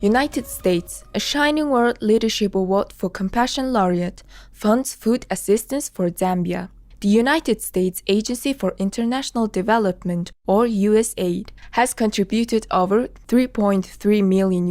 United States, a Shining World Leadership Award for Compassion laureate, funds food assistance for Zambia. The United States Agency for International Development, or USAID, has contributed over $3.3 million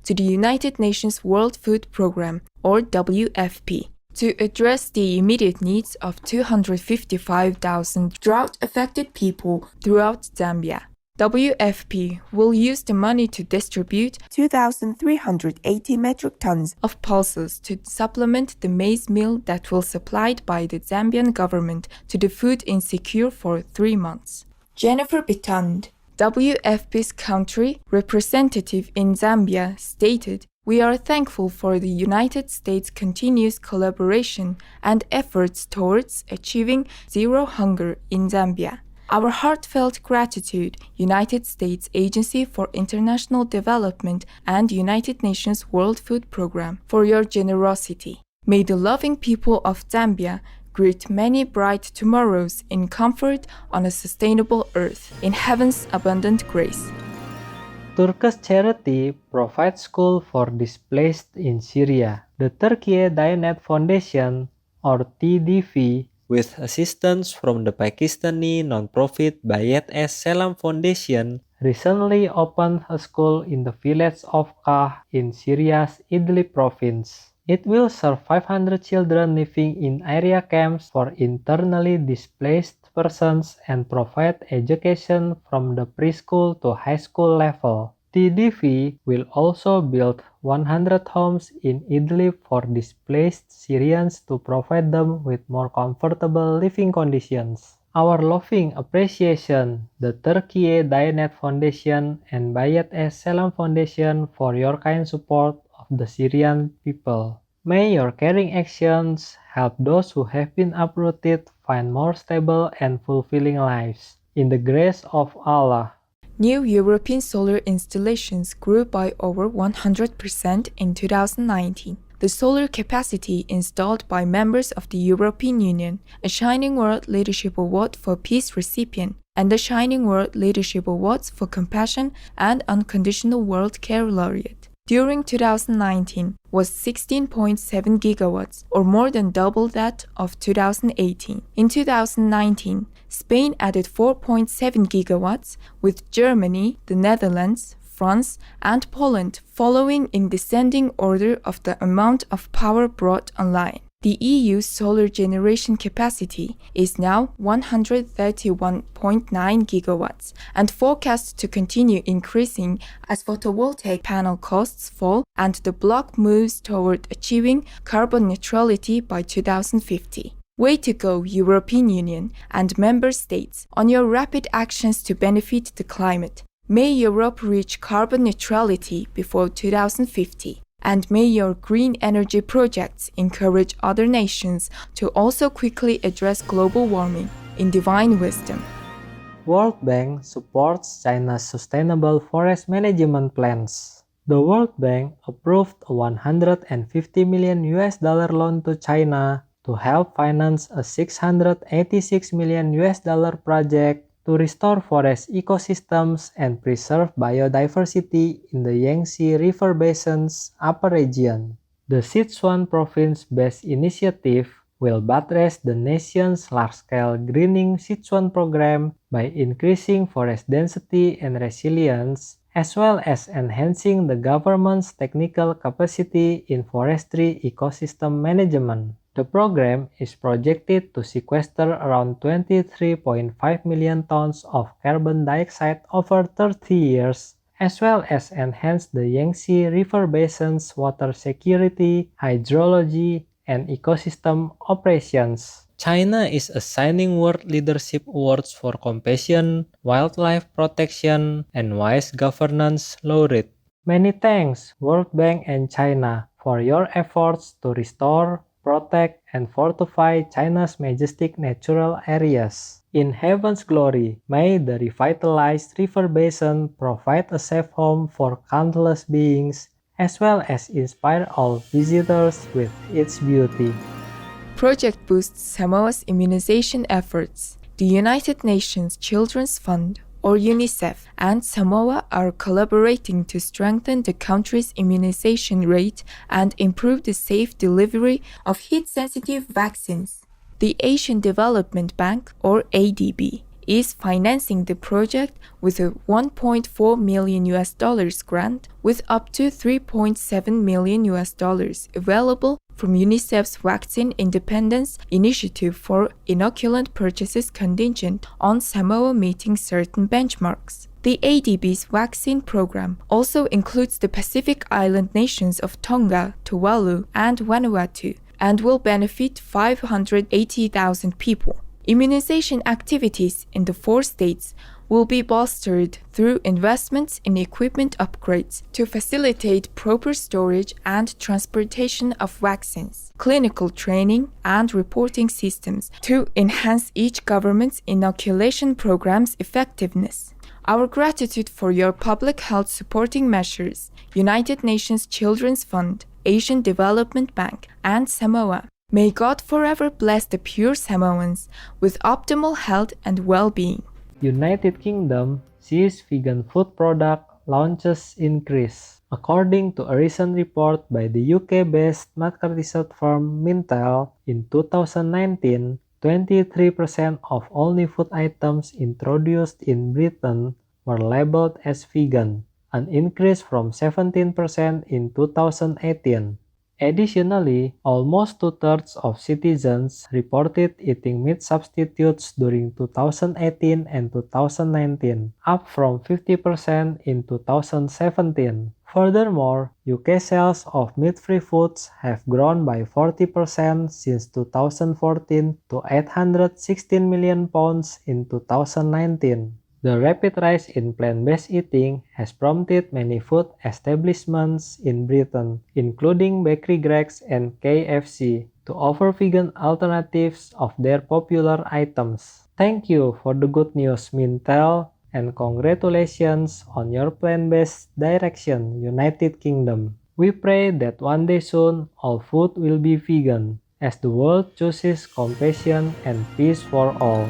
to the United Nations World Food Programme, or WFP, to address the immediate needs of 255,000 drought-affected people throughout Zambia. WFP will use the money to distribute 2,380 metric tons of pulses to supplement the maize meal that was supplied by the Zambian government to the food insecure for 3 months. Jennifer Bitand, WFP's country representative in Zambia, stated, "We are thankful for the United States' continuous collaboration and efforts towards achieving zero hunger in Zambia. Our heartfelt gratitude, United States Agency for International Development and United Nations World Food Programme, for your generosity. May the loving people of Zambia greet many bright tomorrows in comfort on a sustainable earth, in heaven's abundant grace." Turkish charity provides school for displaced in Syria. The Turkish Diyanet Foundation, or TDV, with assistance from the Pakistani non-profit Bayat Es Salam Foundation, recently opened a school in the village of Kah in Syria's Idlib province. It will serve 500 children living in area camps for internally displaced persons and provide education from the preschool to high school level. TDV will also build 100 homes in Idlib for displaced Syrians to provide them with more comfortable living conditions. Our loving appreciation, the Turkish Diyanet Foundation and Bayat Es Salam Foundation, for your kind support of the Syrian people. May your caring actions help those who have been uprooted find more stable and fulfilling lives. In the grace of Allah. New European solar installations grew by over 100% in 2019. The solar capacity installed by members of the European Union, a Shining World Leadership Award for Peace recipient, and the Shining World Leadership Awards for Compassion and Unconditional World Care laureate, during 2019 was 16.7 gigawatts, or more than double that of 2018. In 2019, Spain added 4.7 gigawatts, with Germany, the Netherlands, France, and Poland following in descending order of the amount of power brought online. The EU's solar generation capacity is now 131.9 gigawatts and forecast to continue increasing as photovoltaic panel costs fall and the bloc moves toward achieving carbon neutrality by 2050. Way to go, European Union and member states, on your rapid actions to benefit the climate. May Europe reach carbon neutrality before 2050. And may your green energy projects encourage other nations to also quickly address global warming in divine wisdom. World Bank supports China's sustainable forest management plans. The World Bank approved a $150 million loan to China to help finance a $686 million project to restore forest ecosystems and preserve biodiversity in the Yangtze River Basin's upper region. The Sichuan province-based initiative will buttress the nation's large-scale greening Sichuan program by increasing forest density and resilience, as well as enhancing the government's technical capacity in forestry ecosystem management. The program is projected to sequester around 23.5 million tons of carbon dioxide over 30 years, as well as enhance the Yangtze River Basin's water security, hydrology, and ecosystem operations. China is assigning World Leadership Awards for Compassion, Wildlife Protection, and Wise Governance laureate. Many thanks, World Bank and China, for your efforts to restore, protect, and fortify China's majestic natural areas. In heaven's glory, may the revitalized river basin provide a safe home for countless beings, as well as inspire all visitors with its beauty. Project boosts Samoa's immunization efforts. The United Nations Children's Fund, or UNICEF, and Samoa are collaborating to strengthen the country's immunization rate and improve the safe delivery of heat-sensitive vaccines. The Asian Development Bank, or ADB, is financing the project with a $1.4 million grant with up to $3.7 million available from UNICEF's Vaccine Independence Initiative for inoculant purchases contingent on Samoa meeting certain benchmarks. The ADB's vaccine program also includes the Pacific Island nations of Tonga, Tuvalu, and Vanuatu, and will benefit 580,000 people. Immunization activities in the 4 states will be bolstered through investments in equipment upgrades to facilitate proper storage and transportation of vaccines, clinical training and reporting systems to enhance each government's inoculation program's effectiveness. Our gratitude for your public health supporting measures, United Nations Children's Fund, Asian Development Bank, and Samoa. May God forever bless the pure Samoans with optimal health and well-being. United Kingdom sees vegan food product launches increase. According to a recent report by the UK-based market research firm Mintel, in 2019, 23% of all new food items introduced in Britain were labeled as vegan, an increase from 17% in 2018. Additionally, almost 2/3 of citizens reported eating meat substitutes during 2018 and 2019, up from 50% in 2017. Furthermore, UK sales of meat-free foods have grown by 40% since 2014 to £816 million in 2019. The rapid rise in plant-based eating has prompted many food establishments in Britain, including Bakery Greggs and KFC, to offer vegan alternatives of their popular items. Thank you for the good news, Mintel, and congratulations on your plant-based direction, United Kingdom. We pray that one day soon all food will be vegan, as the world chooses compassion and peace for all.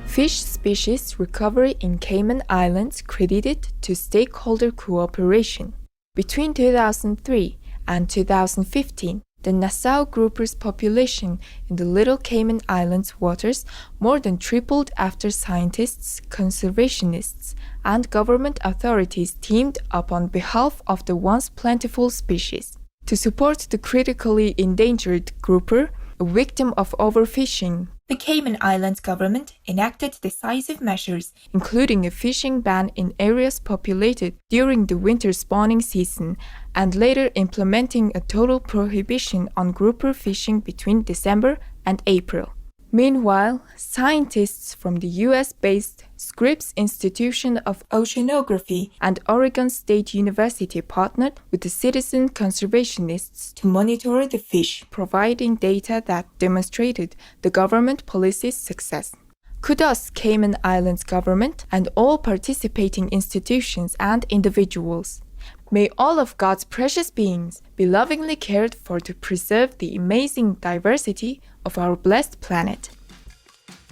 Fish species recovery in Cayman Islands credited to stakeholder cooperation. Between 2003 and 2015, the Nassau grouper's population in the Little Cayman Islands waters more than tripled after scientists, conservationists, and government authorities teamed up on behalf of the once plentiful species. To support the critically endangered grouper, a victim of overfishing, the Cayman Islands government enacted decisive measures, including a fishing ban in areas populated during the winter spawning season, and later implementing a total prohibition on grouper fishing between December and April. Meanwhile, scientists from the US-based Scripps Institution of Oceanography and Oregon State University partnered with the citizen conservationists to monitor the fish, providing data that demonstrated the government policy's success. Kudos Cayman Islands government and all participating institutions and individuals. May all of God's precious beings be lovingly cared for to preserve the amazing diversity of our blessed planet.